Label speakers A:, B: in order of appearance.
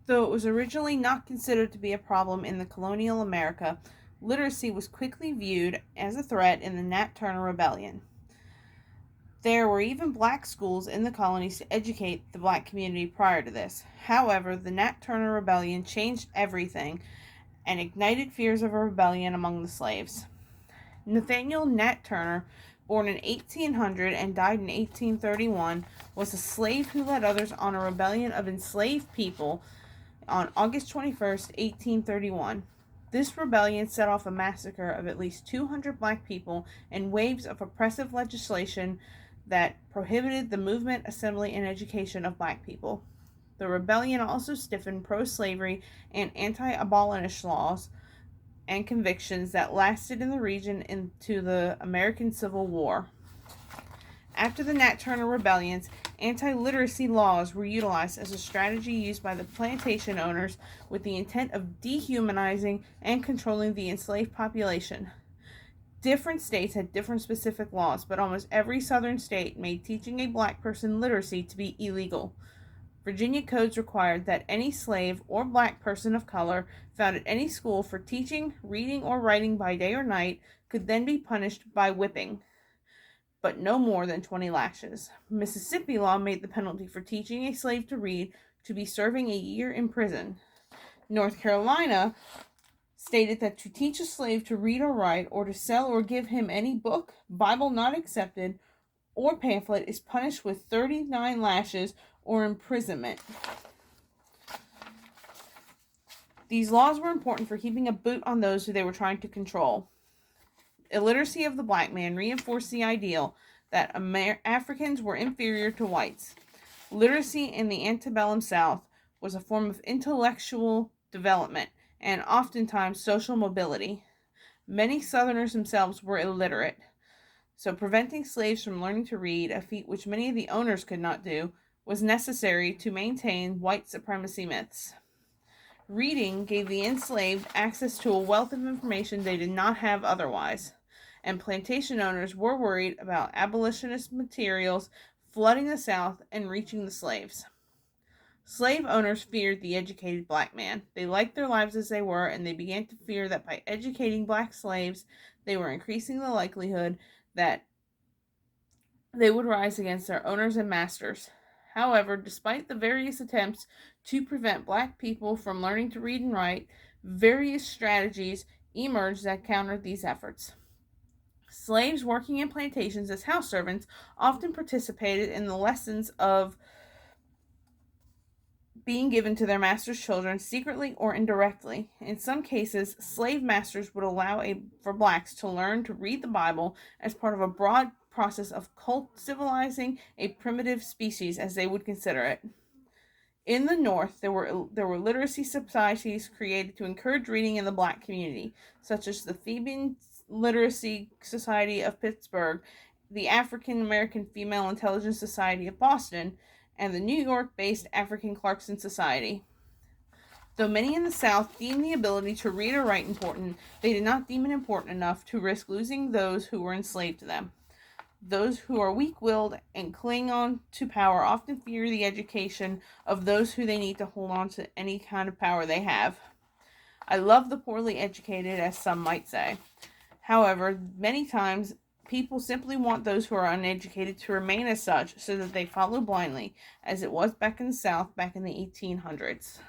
A: Though it was originally not considered to be a problem in the colonial America, literacy was quickly viewed as a threat in the Nat Turner Rebellion. There were even black schools in the colonies to educate the black community prior to this. However, the Nat Turner Rebellion changed everything and ignited fears of a rebellion among the slaves. Nathaniel Nat Turner, born in 1800 and died in 1831, was a slave who led others on a rebellion of enslaved people on August 21st, 1831. This rebellion set off a massacre of at least 200 black people and waves of oppressive legislation that prohibited the movement, assembly, and education of black people. The rebellion also stiffened pro-slavery and anti-abolitionist laws and convictions that lasted in the region into the American Civil War. After the Nat Turner rebellions, anti-literacy laws were utilized as a strategy used by the plantation owners with the intent of dehumanizing and controlling the enslaved population. Different states had different specific laws, but almost every southern state made teaching a black person literacy to be illegal. Virginia codes required that any slave or black person of color found at any school for teaching, reading, or writing by day or night could then be punished by whipping, but no more than 20 lashes. Mississippi law made the penalty for teaching a slave to read to be serving a year in prison. North Carolina stated that to teach a slave to read or write, or to sell or give him any book, Bible not accepted, or pamphlet is punished with 39 lashes or imprisonment. These laws were important for keeping a boot on those who they were trying to control. Illiteracy of the black man reinforced the ideal that Africans were inferior to whites. Literacy in the antebellum South was a form of intellectual development and oftentimes social mobility. Many Southerners themselves were illiterate, so preventing slaves from learning to read, a feat which many of the owners could not do, was necessary to maintain white supremacy myths. Reading gave the enslaved access to a wealth of information they did not have otherwise, and plantation owners were worried about abolitionist materials flooding the South and reaching the slaves. Slave owners feared the educated black man. They liked their lives as they were, and they began to fear that by educating black slaves, they were increasing the likelihood that they would rise against their owners and masters. However, despite the various attempts to prevent black people from learning to read and write, various strategies emerged that countered these efforts. Slaves working in plantations as house servants often participated in the lessons of being given to their master's children secretly or indirectly. In some cases, slave masters would allow for blacks to learn to read the Bible as part of a broad process of civilizing a primitive species, as they would consider it. In the North, there were literacy societies created to encourage reading in the black community, such as the Theban Literacy Society of Pittsburgh, the African American Female Intelligence Society of Boston, and the New York-based African Clarkson Society. Though many in the South deemed the ability to read or write important, they did not deem it important enough to risk losing those who were enslaved to them. Those who are weak-willed and cling on to power often fear the education of those who they need to hold on to any kind of power they have. I love the poorly educated, as some might say. However, many times people simply want those who are uneducated to remain as such so that they follow blindly, as it was back in the South back in the 1800s.